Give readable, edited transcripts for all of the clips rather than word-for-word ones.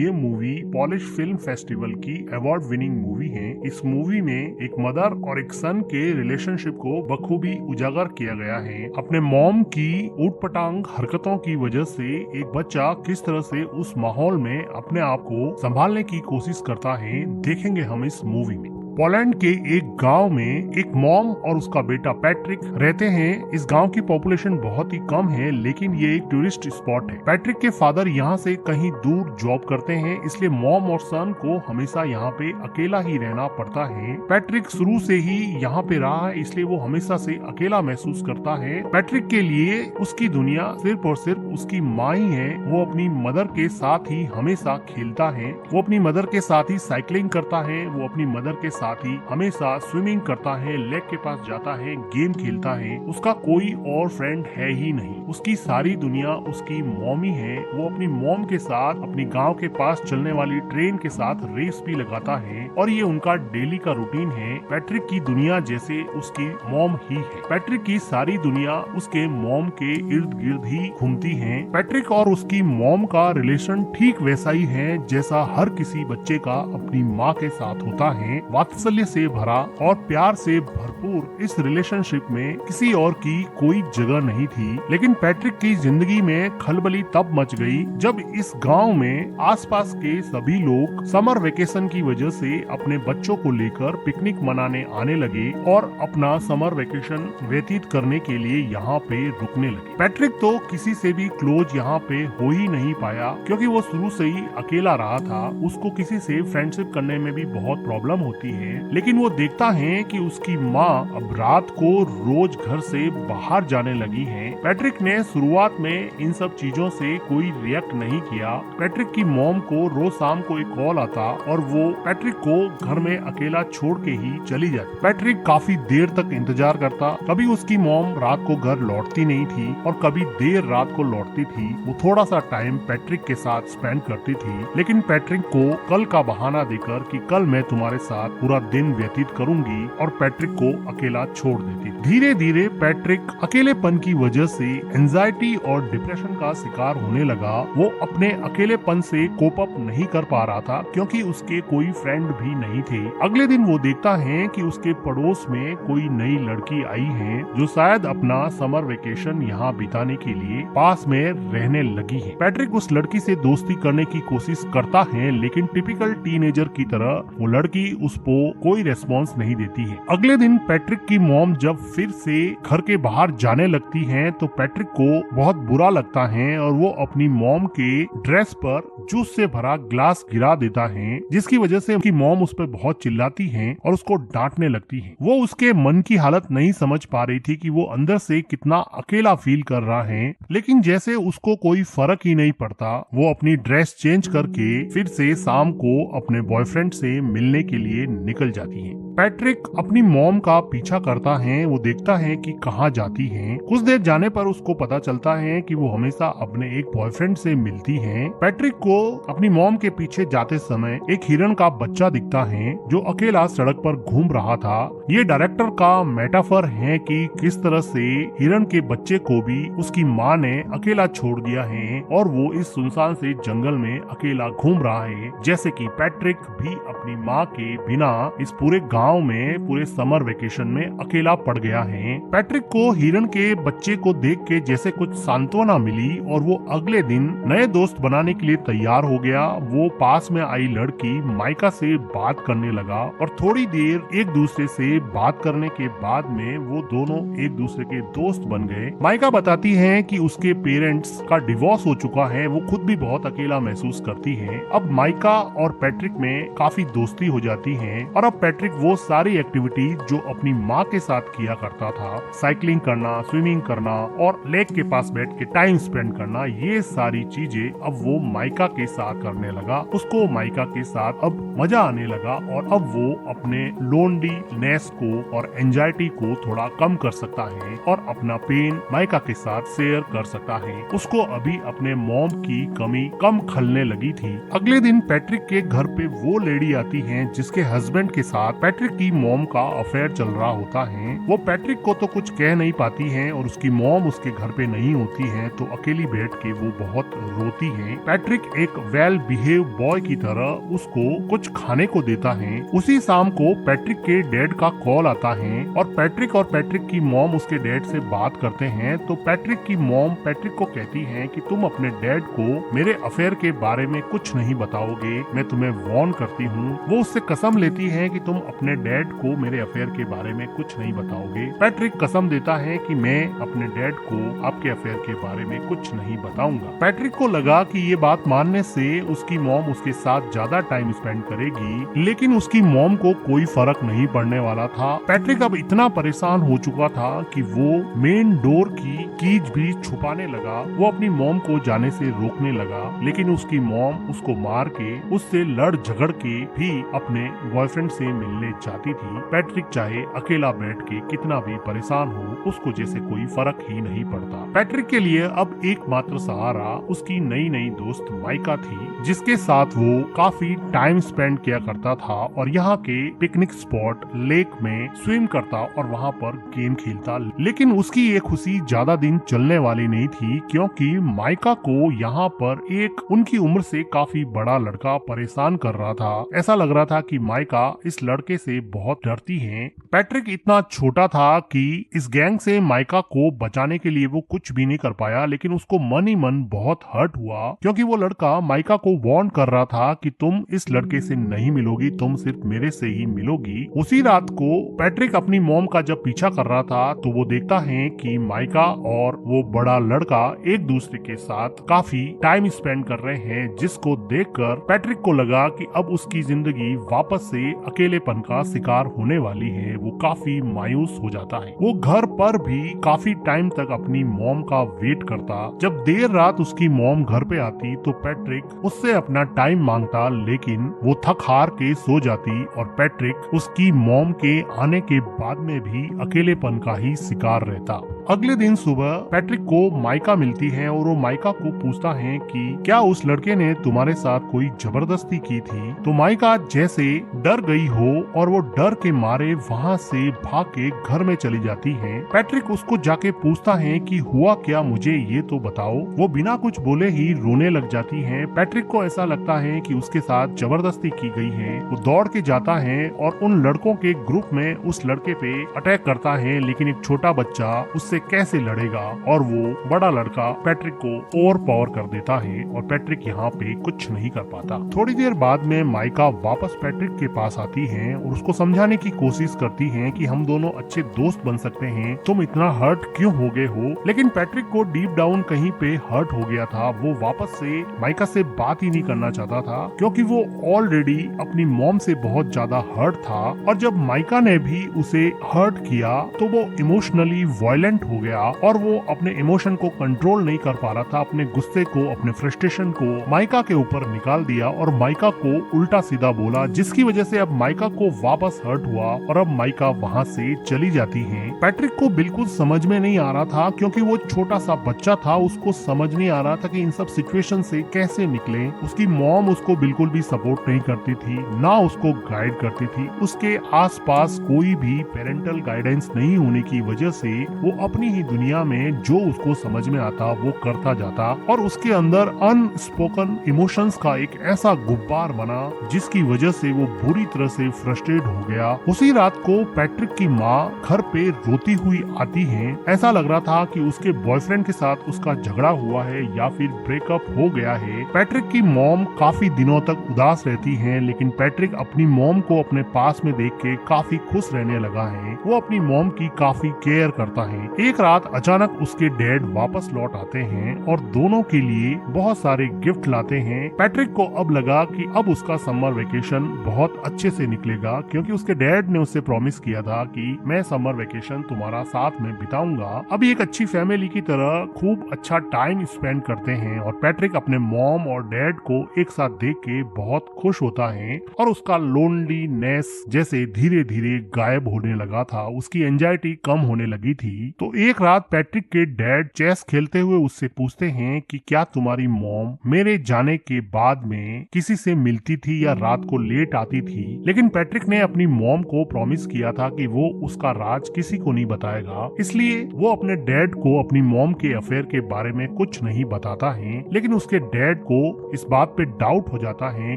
ये movie polish film festival की award winning movie है। इस मूवी में एक मदर और एक सन के रिलेशनशिप को बखूबी उजागर किया गया है। अपने मॉम की ऊटपटांग हरकतों की वजह से एक बच्चा किस तरह से उस माहौल में अपने आप को संभालने की कोशिश करता है, देखेंगे हम इस मूवी में। पोलैंड के एक गांव में एक मॉम और उसका बेटा पैट्रिक रहते हैं। इस गांव की पॉपुलेशन बहुत ही कम है, लेकिन ये एक टूरिस्ट स्पॉट है। पैट्रिक के फादर यहाँ से कहीं दूर जॉब करते हैं, इसलिए मॉम और सन को हमेशा यहाँ पे अकेला ही रहना पड़ता है। पैट्रिक शुरू से ही यहाँ पे रहा है, इसलिए वो हमेशा से अकेला महसूस करता है। पैट्रिक के लिए उसकी दुनिया सिर्फ और सिर्फ उसकी माँ ही है। वो अपनी मदर के साथ ही हमेशा खेलता है, वो अपनी मदर के साथ ही साइकिलिंग करता है, वो अपनी मदर के साथ ही हमेशा स्विमिंग करता है, लेक के पास जाता है, गेम खेलता है। उसका कोई और फ्रेंड है ही नहीं। उसकी सारी दुनिया उसकी मॉम ही है। वो अपनी मॉम के साथ अपनी गांव के पास चलने वाली ट्रेन के साथ रेस भी लगाता है और ये उनका डेली का रूटीन है। पैट्रिक की दुनिया जैसे उसकी मॉम ही है। पैट्रिक की सारी दुनिया उसके मॉम के इर्द गिर्द ही घूमती है। पैट्रिक और उसकी मॉम का रिलेशन ठीक वैसा ही है जैसा हर किसी बच्चे का अपनी माँ के साथ होता है। वात्सल्य से भरा और प्यार से भरपूर इस रिलेशनशिप में किसी और की कोई जगह नहीं थी। लेकिन पैट्रिक की जिंदगी में खलबली तब मच गई जब इस गांव में आसपास के सभी लोग समर वेकेशन की वजह से अपने बच्चों को लेकर पिकनिक मनाने आने लगे और अपना समर वेकेशन व्यतीत करने के लिए यहाँ पे रुकने लगे। पैट्रिक तो किसी से भी क्लोज यहाँ पे हो ही नहीं पाया, क्योंकि वो शुरू से ही अकेला रहा था। उसको किसी से फ्रेंडशिप करने में भी बहुत प्रॉब्लम होती है। लेकिन वो देखता है कि उसकी माँ अब रात को रोज घर से बाहर जाने लगी है। पैट्रिक ने शुरुआत में इन सब चीजों से कोई रिएक्ट नहीं किया। पैट्रिक की मॉम को रोज शाम को एक कॉल आता और वो पैट्रिक को घर में अकेला छोड़ के ही चली जाती। पैट्रिक काफी देर तक इंतजार करता। कभी उसकी मॉम रात को घर लौटती नहीं थी और कभी देर रात को लौटती थी। वो थोड़ा सा टाइम पैट्रिक के साथ स्पेंड करती थी, लेकिन पैट्रिक को कल का बहाना देकर कि कल मैं तुम्हारे साथ पूरा दिन व्यतीत करूंगी और पैट्रिक को अकेला छोड़ देती। धीरे धीरे पैट्रिक अकेलेपन की वजह से एंजाइटी और डिप्रेशन का शिकार होने लगा। वो अपने अकेलेपन से कोप अप नहीं कर पा रहा था, क्योंकि उसके कोई फ्रेंड भी नहीं थे। अगले दिन वो देखता है कि उसके पड़ोस में कोई नई लड़की आई है जो शायद अपना समर वेकेशन यहाँ बिताने के लिए पास में रहने लगी है। पैट्रिक उस लड़की से दोस्ती करने की कोशिश करता है, लेकिन टिपिकल टीनेजर की तरह वो लड़की उसको कोई रेस्पॉन्स नहीं देती है। अगले दिन पैट्रिक की मॉम जब फिर से घर के बाहर जाने लगती हैं, तो पैट्रिक को बहुत बुरा लगता है और वो अपनी मॉम के ड्रेस पर जूस से भरा ग्लास गिरा देता है, जिसकी वजह से उसकी मॉम उस पर बहुत चिल्लाती है और उसको डांटने लगती है। वो उसके मन की हालत नहीं समझ पा रही थी कि वो अंदर से कितना अकेला फील कर रहा है, लेकिन जैसे उसको कोई फर्क ही नहीं पड़ता, वो अपनी ड्रेस चेंज करके फिर से शाम को अपने बॉयफ्रेंड से मिलने के लिए निकल जाती है। पैट्रिक अपनी मॉम का पीछा करता है। वो देखता है कि कहाँ जाती है। कुछ देर जाने पर उसको पता चलता है कि वो हमेशा अपने एक बॉयफ्रेंड से मिलती है। पैट्रिक को अपनी मॉम के पीछे जाते समय एक हिरन का बच्चा दिखता है जो अकेला सड़क पर घूम रहा था। ये डायरेक्टर का मेटाफर है कि किस तरह से हिरन के बच्चे को भी उसकी माँ ने अकेला छोड़ दिया है और वो इस सुनसान से जंगल में अकेला घूम रहा है, जैसे कि पैट्रिक भी अपनी माँ के बिना इस पूरे गांव में पूरे समर वेकेशन में अकेला पड़ गया है। पैट्रिक को हिरन के बच्चे को देख के जैसे कुछ सांत्वना मिली और वो अगले दिन नए दोस्त बनाने के लिए तैयार हो गया। वो पास में आई लड़की माइका से बात करने लगा और थोड़ी देर एक दूसरे से बात करने के बाद में वो दोनों एक दूसरे के दोस्त बन गए। माइका बताती है कि उसके पेरेंट्स का डिवोर्स हो चुका है। वो खुद भी बहुत अकेला महसूस करती है। अब माइका और पैट्रिक में काफी दोस्ती हो जाती है और अब पैट्रिक वो सारी एक्टिविटीज जो अपनी माँ के साथ किया करता था, साइकिलिंग करना, स्विमिंग करना और लेक के पास बैठ के टाइम स्पेंड करना, ये सारी चीजें अब वो माइका के साथ करने लगा। उसको माइका के साथ अब मजा आने लगा और अब वो अपने लोनलीनेस को और एंजाइटी को थोड़ा कम कर सकता है और अपना पेन माइका के साथ शेयर कर सकता है। उसको अभी अपने मॉम की कमी कम खलने लगी थी। अगले दिन पैट्रिक के घर पे वो लेडी आती है जिसके हस्बैंड हस्बैंड के साथ पैट्रिक की मॉम का अफेयर चल रहा होता है। वो पैट्रिक को तो कुछ कह नहीं पाती है और उसकी मॉम उसके घर पे नहीं होती है, तो अकेली बैठ के वो बहुत रोती है। पैट्रिक एक वेल बिहेव बॉय की तरह उसको कुछ खाने को देता है। उसी शाम को पैट्रिक के डैड का कॉल आता है और पैट्रिक की मॉम उसके डैड से बात करते हैं। तो पैट्रिक की मॉम पैट्रिक को कहती है कि तुम अपने डैड को मेरे अफेयर के बारे में कुछ नहीं बताओगे, मैं तुम्हें वार्न करती हूँ। वो उससे कसम लेती है कि तुम अपने डैड को मेरे अफेयर के बारे में कुछ नहीं बताओगे। पैट्रिक कसम देता है कि मैं अपने डैड को आपके अफेयर के बारे में कुछ नहीं बताऊंगा। पैट्रिक को लगा कि ये बात मानने से उसकी मॉम उसके साथ ज्यादा टाइम स्पेंड करेगी, लेकिन उसकी मॉम को कोई फर्क नहीं पड़ने वाला था। पैट्रिक अब इतना परेशान हो चुका था कि वो मेन डोर की कीज भी छुपाने लगा। वो अपनी मॉम को जाने से रोकने लगा, लेकिन उसकी मॉम उसको मार के उससे लड़ झगड़ के भी अपने बॉयफ्रेंड से मिलने चाहती थी। पैट्रिक चाहे अकेला बैठ के कितना भी परेशान हो, उसको जैसे कोई फर्क ही नहीं पड़ता। पैट्रिक के लिए अब एकमात्र सहारा उसकी नई नई दोस्त माइका थी, जिसके साथ वो काफी टाइम स्पेंड किया करता था और यहाँ के पिकनिक स्पॉट लेक में स्विम करता और वहाँ पर गेम खेलता। लेकिन उसकी ये खुशी ज्यादा दिन चलने वाली नहीं थी, क्योंकि माइका को यहाँ पर एक उनकी उम्र से काफी बड़ा लड़का परेशान कर रहा था। ऐसा लग रहा था कि माइका इस लड़के से बहुत डरती है। पैट्रिक इतना छोटा था कि इस गैंग से माइका को बचाने के लिए वो कुछ भी नहीं कर पाया, लेकिन उसको मन ही मन बहुत हर्ट हुआ, क्योंकि वो लड़का माइका को वार्न कर रहा था कि तुम इस लड़के से नहीं मिलोगी, तुम सिर्फ मेरे से ही मिलोगी। उसी रात को पैट्रिक अपनी मॉम का जब पीछा कर रहा था तो वो देखता है कि माइका और वो बड़ा लड़का एक दूसरे के साथ काफी टाइम स्पेंड कर रहे हैं, जिसको देखकर पैट्रिक को लगा कि अब उसकी जिंदगी वापस से अकेलेपन का शिकार होने वाली है। वो काफी मायूस हो जाता है। वो घर पर भी काफी टाइम तक अपनी मॉम का वेट करता। जब देर रात उसकी मॉम घर पे आती तो पैट्रिक उससे अपना टाइम मांगता, लेकिन वो थक हार के सो जाती और पैट्रिक उसकी मॉम के आने के बाद में भी अकेलेपन का ही शिकार रहता। अगले दिन सुबह पैट्रिक को माइका मिलती है और वो माइका को पूछता है कि क्या उस लड़के ने तुम्हारे साथ कोई जबरदस्ती की थी। तो माइका जैसे डर गई हो और वो डर के मारे वहाँ से भाग के घर में चली जाती है। पैट्रिक उसको जाके पूछता है कि हुआ क्या, मुझे ये तो बताओ। वो बिना कुछ बोले ही रोने लग जाती है। पैट्रिक को ऐसा लगता है कि उसके साथ जबरदस्ती की गई है। वो दौड़ के जाता है और उन लड़कों के ग्रुप में उस लड़के पे अटैक करता है, लेकिन एक छोटा बच्चा उससे कैसे लड़ेगा और वो बड़ा लड़का पैट्रिक को ओवर पावर कर देता है और पैट्रिक यहाँ पे कुछ नहीं कर पाता। थोड़ी देर बाद में माइका वापस पैट्रिक के पास आती है और उसको समझाने की कोशिश करती है कि हम दोनों अच्छे दोस्त बन सकते हैं, तुम इतना हर्ट क्यों हो गए हो। लेकिन पैट्रिक को डीप डाउन कहीं पे हर्ट हो गया था। वो वापस से माइका से बात ही नहीं करना चाहता था, क्योंकि वो ऑलरेडी अपनी मॉम से बहुत ज्यादा हर्ट था और जब माइका ने भी उसे हर्ट किया तो वो इमोशनली वायलेंट हो गया और वो अपने इमोशन को कंट्रोल नहीं कर पा रहा था। अपने गुस्से को, अपने फ्रस्ट्रेशन को माइका के ऊपर निकाल दिया और माइका को उल्टा सीधा बोला, जिसकी वजह से अब माइका को वापस हर्ट हुआ और अब माइका वहाँ से चली जाती है। पैट्रिक को बिल्कुल समझ में नहीं आ रहा था, क्योंकि वो छोटा सा बच्चा था, उसको समझ नहीं आ रहा था कि इन सब सिचुएशन से कैसे निकले। उसकी मॉम उसको बिल्कुल भी सपोर्ट नहीं करती थी, ना उसको गाइड करती थी। उसके आसपास कोई भी पेरेंटल गाइडेंस नहीं होने की वजह से वो अपनी ही दुनिया में जो उसको समझ में आता वो करता जाता और उसके अंदर अनस्पोकन इमोशंस का एक ऐसा गुब्बार बना जिसकी वजह से वो बुरी तरह से फ्रस्ट्रेट हो गया। उसी रात को पैट्रिक की माँ घर पे रोती हुई आती है। ऐसा लग रहा था कि उसके बॉयफ्रेंड के साथ उसका झगड़ा हुआ है या फिर ब्रेकअप हो गया है। पैट्रिक की मॉम काफी दिनों तक उदास रहती है, लेकिन पैट्रिक अपनी मॉम को अपने पास में देख के काफी खुश रहने लगा है। वो अपनी मॉम की काफी केयर करता है। एक रात अचानक उसके डैड वापस लौट आते हैं और दोनों के लिए बहुत सारे गिफ्ट लाते हैं। पैट्रिक को अब लगा कि अब उसका समर वेकेशन बहुत अच्छे से निकलेगा, क्योंकि उसके डैड ने उससे प्रॉमिस किया था कि मैं समर वेकेशन तुम्हारा साथ में बिताऊंगा। अब एक अच्छी फैमिली की तरह खूब अच्छा टाइम स्पेंड करते हैं और पैट्रिक अपने मॉम और डैड को एक साथ देख के बहुत खुश होता है और उसका लोनलीनेस जैसे धीरे धीरे गायब होने लगा था। उसकी एंजाइटी कम होने लगी थी। तो एक रात पैट्रिक के डैड चेस खेलते हुए उससे पूछते हैं कि क्या तुम्हारी मॉम मेरे जाने के बाद में किसी से मिलती थी या रात को लेट आती थी। थी, लेकिन पैट्रिक ने अपनी मॉम को प्रॉमिस किया था कि वो उसका राज किसी को नहीं बताएगा, इसलिए वो अपने डैड को अपनी मॉम के अफेयर के बारे में कुछ नहीं बताता है। लेकिन उसके डैड को इस बात पे डाउट हो जाता है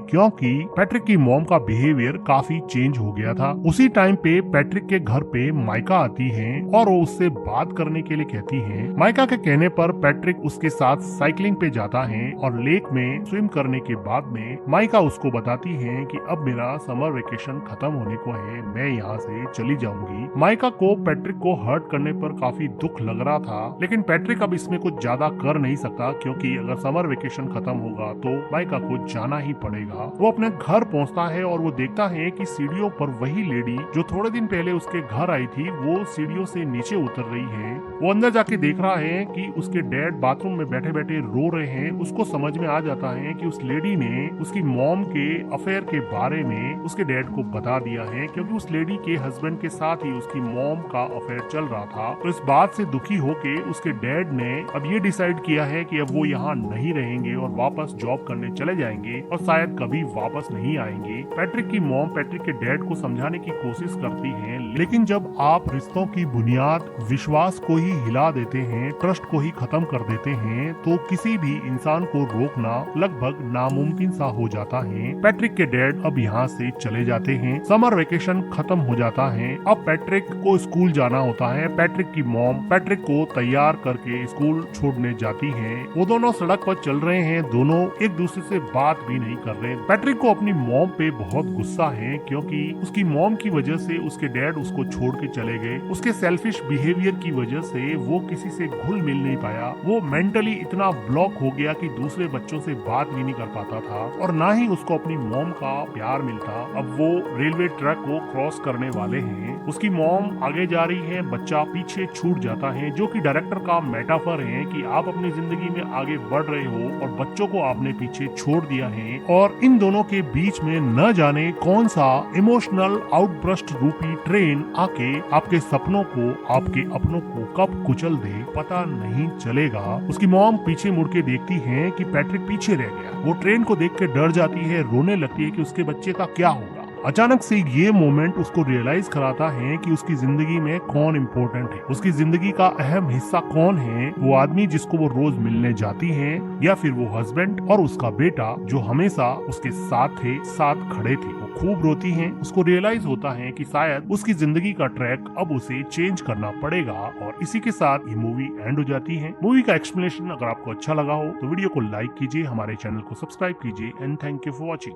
क्योंकि पैट्रिक की मॉम का बिहेवियर काफी चेंज हो गया था। उसी टाइम पे पैट्रिक के घर पे माइका आती है और वो उससे बात करने के लिए कहती है। माइका के कहने पर पैट्रिक उसके साथ साइकिलिंग पे जाता है और लेक में स्विम करने के बाद में माइका उसको बताती है कि अब मेरा समर वेकेशन खत्म होने को है, मैं यहाँ से चली जाऊंगी। माइका को पैट्रिक को हर्ट करने पर काफी दुख लग रहा था, लेकिन पैट्रिक अब इसमें कुछ ज्यादा कर नहीं सकता क्योंकि अगर समर वेकेशन खत्म होगा तो माइका को जाना ही पड़ेगा। वो अपने घर पहुँचता है और वो देखता है कि सीढ़ियों पर वही लेडी जो थोड़े दिन पहले उसके घर आई थी वो सीढ़ियों से नीचे उतर रही है। वो अंदर जाके देख रहा है कि उसके डैड बाथरूम में बैठे बैठे रो रहे हैं। उसको समझ में आ जाता है कि उस लेडी ने उसकी मॉम के अफेयर के बारे में उसके डैड को बता दिया है, क्योंकि उस लेडी के हस्बैंड के साथ ही उसकी मॉम का अफेयर चल रहा था। तो इस बात से दुखी होके उसके डैड ने अब ये डिसाइड किया है कि अब वो यहाँ नहीं रहेंगे और वापस जॉब करने चले जाएंगे और शायद कभी वापस नहीं आएंगे। पैट्रिक की मॉम पैट्रिक के डैड को समझाने की कोशिश करती है, लेकिन जब आप रिश्तों की बुनियाद विश्वास को ही हिला देते हैं, ट्रस्ट को ही खत्म कर देते हैं, तो किसी भी इंसान को रोकना लगभग नामुमकिन सा हो जाता है। पैट्रिक के डैड अब यहाँ से चले जाते हैं। समर वेकेशन खत्म हो जाता है। अब पैट्रिक को स्कूल जाना होता है। पैट्रिक की मॉम पैट्रिक को तैयार करके स्कूल छोड़ने जाती है। वो दोनों सड़क पर चल रहे हैं, दोनों एक दूसरे से बात भी नहीं कर रहे। पैट्रिक को अपनी मॉम पे बहुत गुस्सा है क्योंकि उसकी मॉम की वजह से उसके डैड उसको छोड़ के चले गए। उसके सेल्फिश बिहेवियर की वजह से वो किसी से घुल मिल नहीं पाया। वो मेंटली इतना ब्लॉक हो गया कि दूसरे बच्चों से बात भी नहीं कर पाता था और ना ही उसको अपनी मॉम का प्यार मिलता। अब वो रेलवे ट्रैक को क्रॉस करने वाले हैं। उसकी मॉम आगे जा रही है, बच्चा पीछे छूट जाता है, जो कि डायरेक्टर का मेटाफर है कि आप अपनी जिंदगी में आगे बढ़ रहे हो और बच्चों को आपने पीछे छोड़ दिया है। और इन दोनों के बीच में न जाने कौन सा इमोशनल आउटबर्स्ट रूपी ट्रेन आके आपके सपनों को, आपके अपनों को कब कुचल दे पता नहीं चलेगा। उसकी मॉम पीछे मुड़ के देखती है कि पैट्रिक पीछे रह गया। वो ट्रेन को देख के डर जाती है, रोने लगती है कि उसके बच्चे का क्या होगा। अचानक से ये मोमेंट उसको रियलाइज कराता है कि उसकी जिंदगी में कौन इम्पोर्टेंट है, उसकी जिंदगी का अहम हिस्सा कौन है। वो आदमी जिसको वो रोज मिलने जाती है, या फिर वो हस्बैंड और उसका बेटा जो हमेशा उसके साथ थे, साथ खड़े थे। वो खूब रोती है। उसको रियलाइज होता है कि शायद उसकी जिंदगी का ट्रैक अब उसे चेंज करना पड़ेगा। और इसी के साथ ये मूवी एंड हो जाती है। मूवी का एक्सप्लेनेशन अगर आपको अच्छा लगा हो तो वीडियो को लाइक कीजिए, हमारे चैनल को सब्सक्राइब कीजिए and thank you for watching.